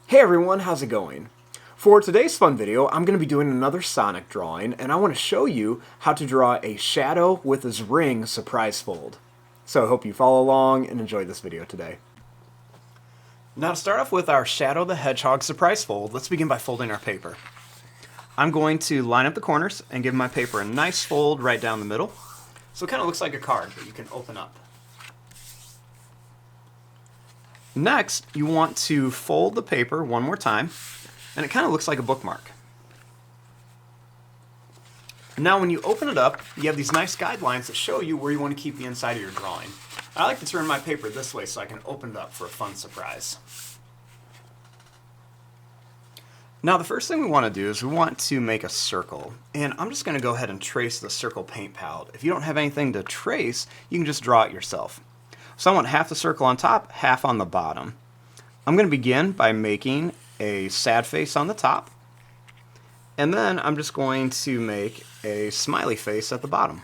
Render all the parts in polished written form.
Hey everyone, how's it going? For today's fun video, I'm going to be doing another Sonic drawing, and I want to show you how to draw a Shadow with his ring surprise fold. So I hope you follow along and enjoy this video today. Now to start off with our Shadow the Hedgehog surprise fold, let's begin by folding our paper. I'm going to line up the corners and give my paper a nice fold right down the middle. So it kind of looks like a card that you can open up. Next, you want to fold the paper one more time, and it kind of looks like a bookmark. Now when you open it up, you have these nice guidelines that show you where you want to keep the inside of your drawing. I like to turn my paper this way so I can open it up for a fun surprise. Now the first thing we want to do is we want to make a circle, and I'm just going to go ahead and trace the circle paint palette. If you don't have anything to trace, you can just draw it yourself. So I want half the circle on top, half on the bottom. I'm going to begin by making a sad face on the top, and then I'm just going to make a smiley face at the bottom.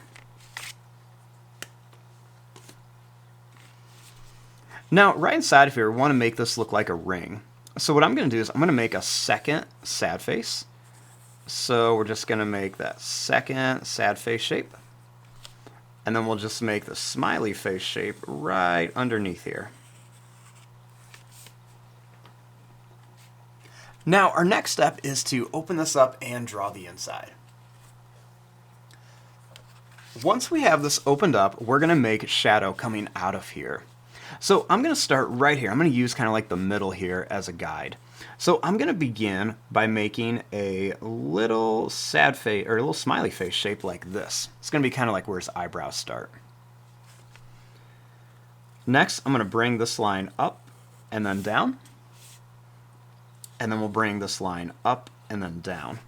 Now right inside of here, we want to make this look like a ring. So what I'm going to do is I'm going to make a second sad face. So we're just going to make that second sad face shape. And then we'll just make the smiley face shape right underneath here. Now our next step is to open this up and draw the inside. Once we have this opened up, we're going to make Shadow coming out of here. So I'm going to start right here. I'm going to use kind of like the middle here as a guide. So I'm going to begin by making a little sad face, or a little smiley face shape like this. It's going to be kind of like where his eyebrows start. Next, I'm going to bring this line up and then down. And then we'll bring this line up and then down.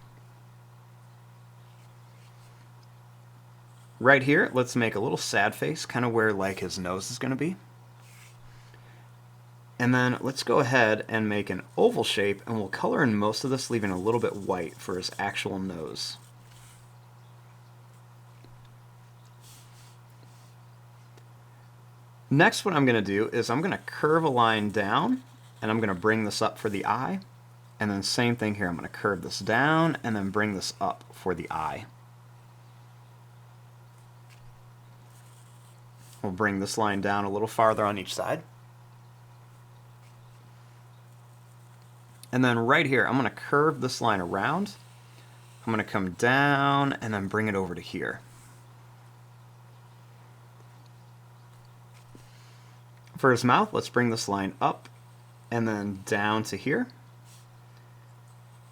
Right here, let's make a little sad face, kind of where like his nose is going to be. And then let's go ahead and make an oval shape, and we'll color in most of this, leaving a little bit white for his actual nose. Next, what I'm going to do is I'm going to curve a line down, and I'm going to bring this up for the eye. And then same thing here, I'm going to curve this down and then bring this up for the eye. We'll bring this line down a little farther on each side. And then right here, I'm going to curve this line around. I'm going to come down and then bring it over to here. For his mouth, let's bring this line up and then down to here.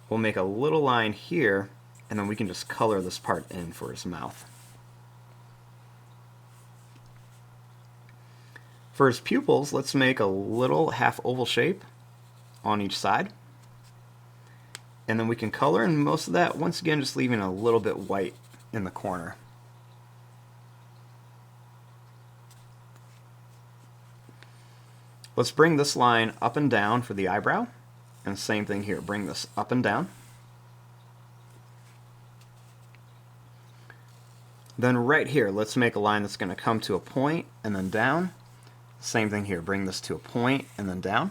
We'll make a little line here, and then we can just color this part in for his mouth. For his pupils, let's make a little half oval shape on each side. And then we can color in most of that, once again just leaving a little bit white in the corner. Let's bring this line up and down for the eyebrow. And same thing here, bring this up and down. Then right here, let's make a line that's going to come to a point and then down. Same thing here, bring this to a point and then down.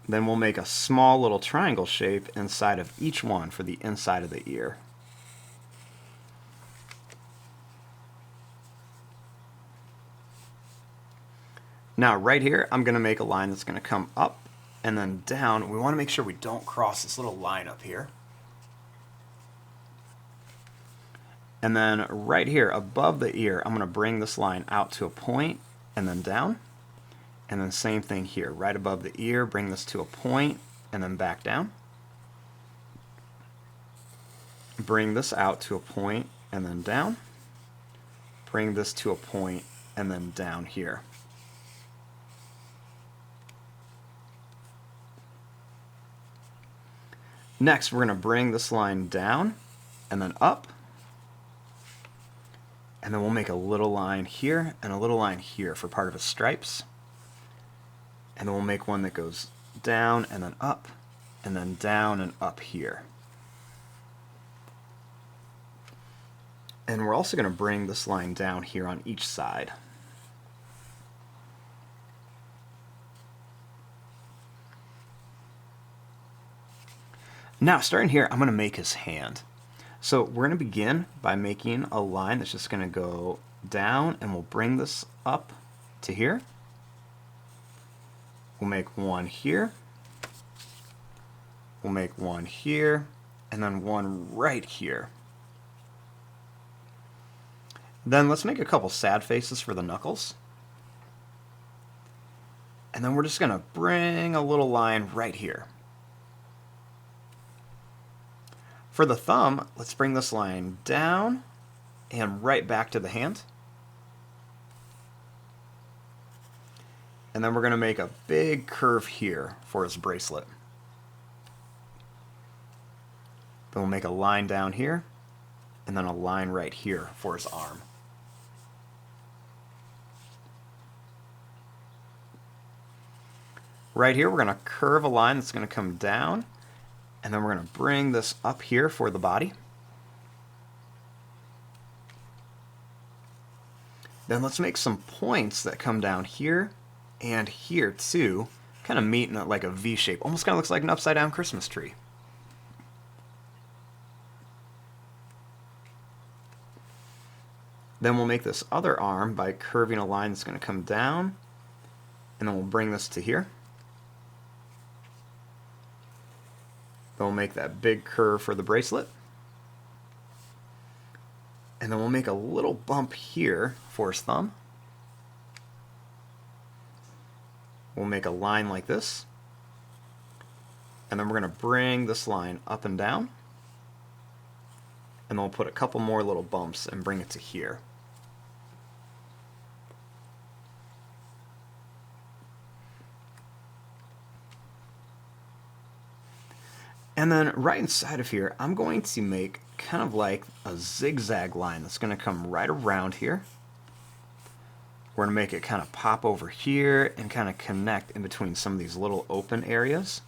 Then we'll make a small little triangle shape inside of each one for the inside of the ear. Now right here, I'm going to make a line that's going to come up and then down. We want to make sure we don't cross this little line up here. And then right here above the ear, I'm going to bring this line out to a point and then down. And then same thing here, right above the ear, bring this to a point and then back down. Bring this out to a point and then down. Bring this to a point and then down here. Next, we're going to bring this line down and then up. And then we'll make a little line here and a little line here for part of his stripes. And then we'll make one that goes down and then up, and then down and up here. And we're also going to bring this line down here on each side. Now, starting here, I'm going to make his hand. So we're going to begin by making a line that's just going to go down, and we'll bring this up to here. We'll make one here. We'll make one here, and then one right here. Then let's make a couple sad faces for the knuckles. And then we're just going to bring a little line right here. For the thumb, let's bring this line down and right back to the hand. And then we're going to make a big curve here for his bracelet. Then we'll make a line down here, and then a line right here for his arm. Right here, we're going to curve a line that's going to come down, and then we're going to bring this up here for the body. Then let's make some points that come down here and here too, kind of meet in like a V shape. Almost kind of looks like an upside down Christmas tree. Then we'll make this other arm by curving a line that's going to come down, and then we'll bring this to here. Then we'll make that big curve for the bracelet. And then we'll make a little bump here for his thumb. We'll make a line like this. And then we're going to bring this line up and down. And then we'll put a couple more little bumps and bring it to here. And then right inside of here, I'm going to make kind of like a zigzag line that's going to come right around here. We're going to make it kind of pop over here and kind of connect in between some of these little open areas.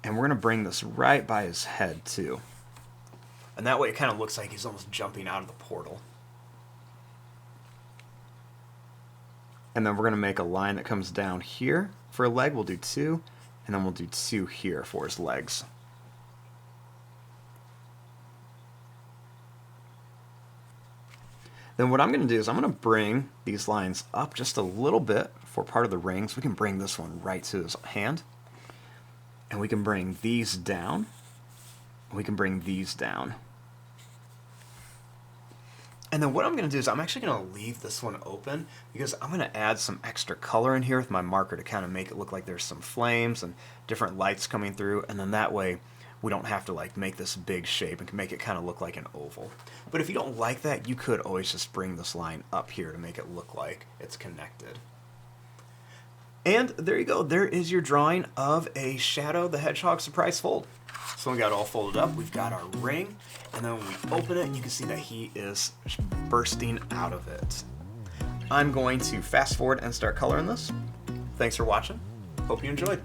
And we're going to bring this right by his head too. And that way it kind of looks like he's almost jumping out of the portal. And then we're going to make a line that comes down here for a leg. We'll do 2, and then we'll do 2 here for his legs. Then what I'm going to do is I'm going to bring these lines up just a little bit for part of the ring. So we can bring this one right to his hand. And we can bring these down. We can bring these down. And then what I'm going to do is I'm actually going to leave this one open because I'm going to add some extra color in here with my marker to kind of make it look like there's some flames and different lights coming through. And then that way we don't have to like make this big shape and can make it kind of look like an oval. But if you don't like that, you could always just bring this line up here to make it look like it's connected. And there you go. There is your drawing of a Shadow the Hedgehog surprise fold. So we got it all folded up. We've got our ring, and then when we open it, you can see that he is bursting out of it. I'm going to fast forward and start coloring this. Thanks for watching. Hope you enjoyed.